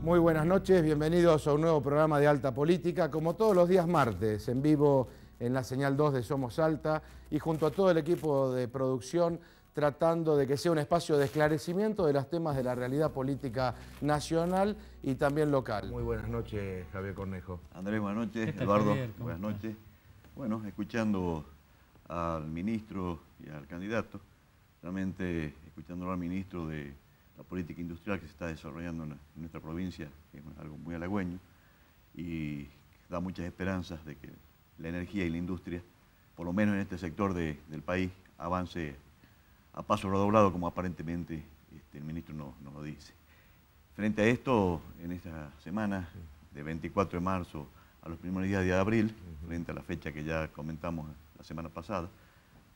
Muy buenas noches, bienvenidos a un nuevo programa de Alta Política, como todos los días martes, en vivo en la señal 2 de Somos Alta y junto a todo el equipo de producción, tratando de que sea un espacio de esclarecimiento de los temas de la realidad política nacional y también local. Muy buenas noches, Javier Cornejo. Andrés, buenas noches. Eduardo, buenas noches. Bueno, escuchando al ministro y al candidato, realmente escuchándolo al ministro de la política industrial que se está desarrollando en nuestra provincia, que es algo muy halagüeño y da muchas esperanzas de que la energía y la industria, por lo menos en este sector del país, avance a paso redoblado como aparentemente el ministro nos lo dice. Frente a esto, en esta semana, de 24 de marzo a los primeros días de abril, frente a la fecha que ya comentamos la semana pasada,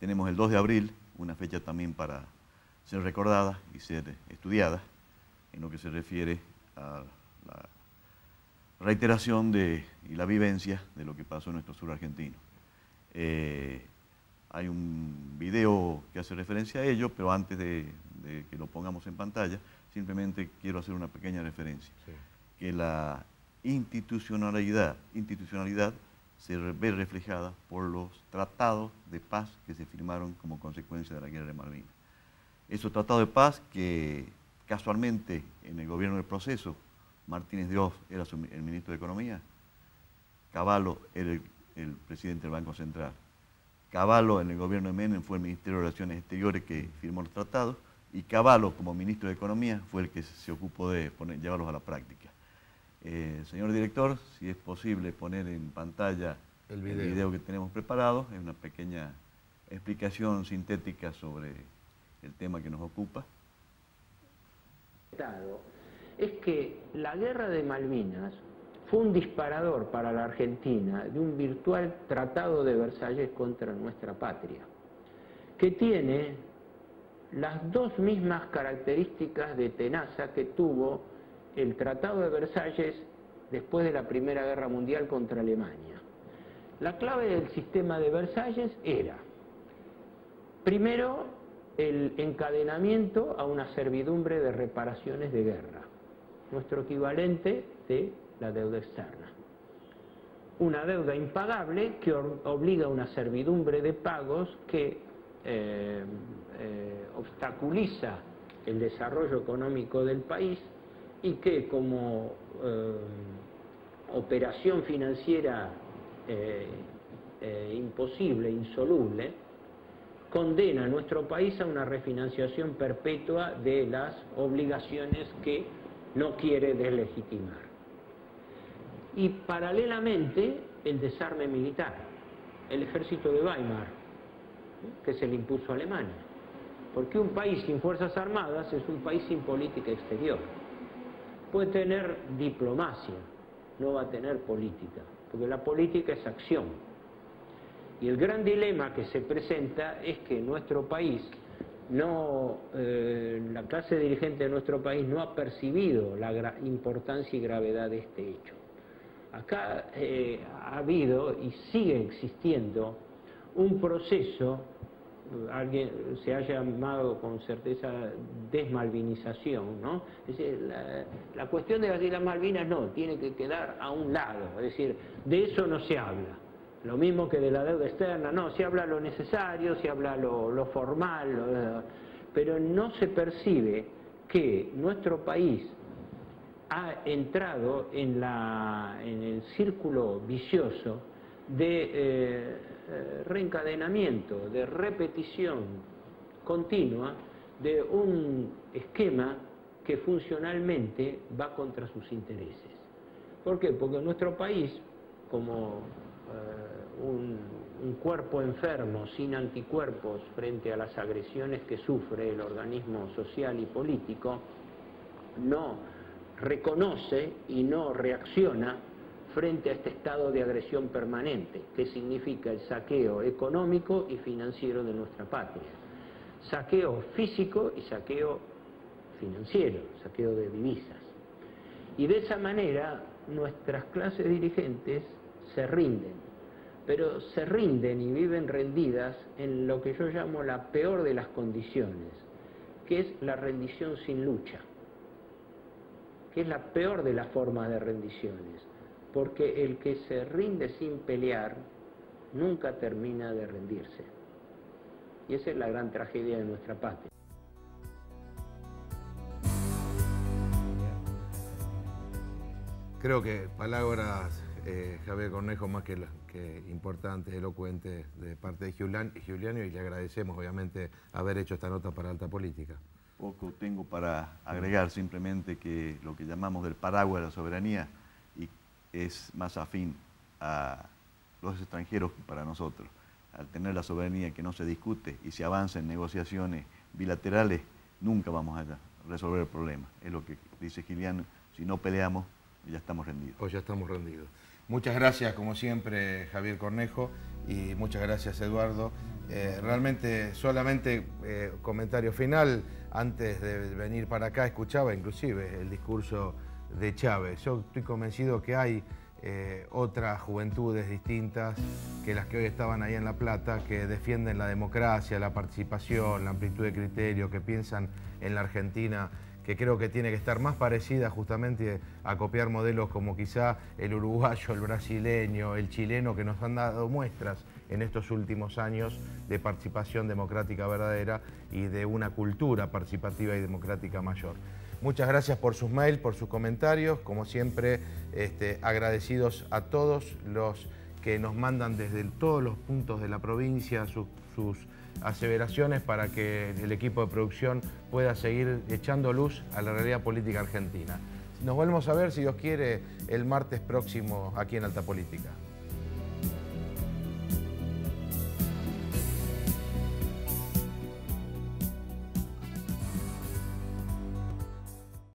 tenemos el 2 de abril, una fecha también para ser recordada y ser estudiada en lo que se refiere a la reiteración y la vivencia de lo que pasó en nuestro sur argentino. Hay un video que hace referencia a ello, pero antes de que lo pongamos en pantalla, simplemente quiero hacer una pequeña referencia. Sí. Que la institucionalidad se ve reflejada por los tratados de paz que se firmaron como consecuencia de la guerra de Malvinas. Esos tratados de paz que casualmente en el gobierno del proceso, Martínez de Oz era el ministro de Economía, Cavallo era el presidente del Banco Central. Cavallo en el gobierno de Menem fue el Ministerio de Relaciones Exteriores que firmó los tratados y Cavallo como ministro de Economía fue el que se ocupó de llevarlos a la práctica. Señor director, si es posible poner en pantalla el video que tenemos preparado, es una pequeña explicación sintética sobre el tema que nos ocupa. Es que la guerra de Malvinas fue un disparador para la Argentina de un virtual tratado de Versalles contra nuestra patria, que tiene las dos mismas características de tenaza que tuvo el tratado de Versalles después de la Primera Guerra Mundial contra Alemania. La clave del sistema de Versalles era, primero, el encadenamiento a una servidumbre de reparaciones de guerra, nuestro equivalente de la deuda externa. Una deuda impagable que obliga a una servidumbre de pagos que obstaculiza el desarrollo económico del país y que como operación financiera imposible, insoluble, condena a nuestro país a una refinanciación perpetua de las obligaciones que no quiere deslegitimar. Y paralelamente el desarme militar, el ejército de Weimar, que se le impuso a Alemania. Porque un país sin fuerzas armadas es un país sin política exterior. Puede tener diplomacia, no va a tener política, porque la política es acción. Y el gran dilema que se presenta es que nuestro país la clase dirigente de nuestro país no ha percibido la importancia y gravedad de este hecho. Acá ha habido y sigue existiendo un proceso, alguien se ha llamado con certeza desmalvinización, ¿no? Es decir, la cuestión de las Islas Malvinas no, tiene que quedar a un lado, es decir, de eso no se habla. Lo mismo que de la deuda externa, no, se habla lo necesario, se habla lo formal, pero no se percibe que nuestro país ha entrado en el círculo vicioso de reencadenamiento, de repetición continua de un esquema que funcionalmente va contra sus intereses. ¿Por qué? Porque nuestro país, como un cuerpo enfermo sin anticuerpos frente a las agresiones que sufre el organismo social y político, no reconoce y no reacciona frente a este estado de agresión permanente, que significa el saqueo económico y financiero de nuestra patria. Saqueo físico y saqueo financiero, saqueo de divisas. Y de esa manera nuestras clases dirigentes se rinden, pero se rinden y viven rendidas en lo que yo llamo la peor de las condiciones, que es la rendición sin lucha. que es la peor de las formas de rendiciones, porque el que se rinde sin pelear nunca termina de rendirse. Y esa es la gran tragedia de nuestra patria. Creo que palabras, Javier Cornejo, más que importantes, elocuentes, de parte de Giuliano, y le agradecemos obviamente haber hecho esta nota para Alta Política. Poco tengo para agregar, simplemente que lo que llamamos del paraguas de la soberanía y es más afín a los extranjeros que para nosotros. Al tener la soberanía que no se discute y se avanza en negociaciones bilaterales, nunca vamos a resolver el problema. Es lo que dice Giuliano, si no peleamos, ya estamos rendidos. O ya estamos rendidos. Muchas gracias, como siempre, Javier Cornejo, y muchas gracias, Eduardo. Realmente, solamente comentario final, antes de venir para acá, escuchaba inclusive el discurso de Chávez. Yo estoy convencido que hay otras juventudes distintas que las que hoy estaban ahí en La Plata, que defienden la democracia, la participación, la amplitud de criterio, que piensan en la Argentina, que creo que tiene que estar más parecida justamente a copiar modelos como quizá el uruguayo, el brasileño, el chileno, que nos han dado muestras en estos últimos años de participación democrática verdadera y de una cultura participativa y democrática mayor. Muchas gracias por sus mails, por sus comentarios, como siempre agradecidos a todos los que nos mandan desde todos los puntos de la provincia sus aseveraciones para que el equipo de producción pueda seguir echando luz a la realidad política argentina. Nos volvemos a ver, si Dios quiere, el martes próximo aquí en Alta Política.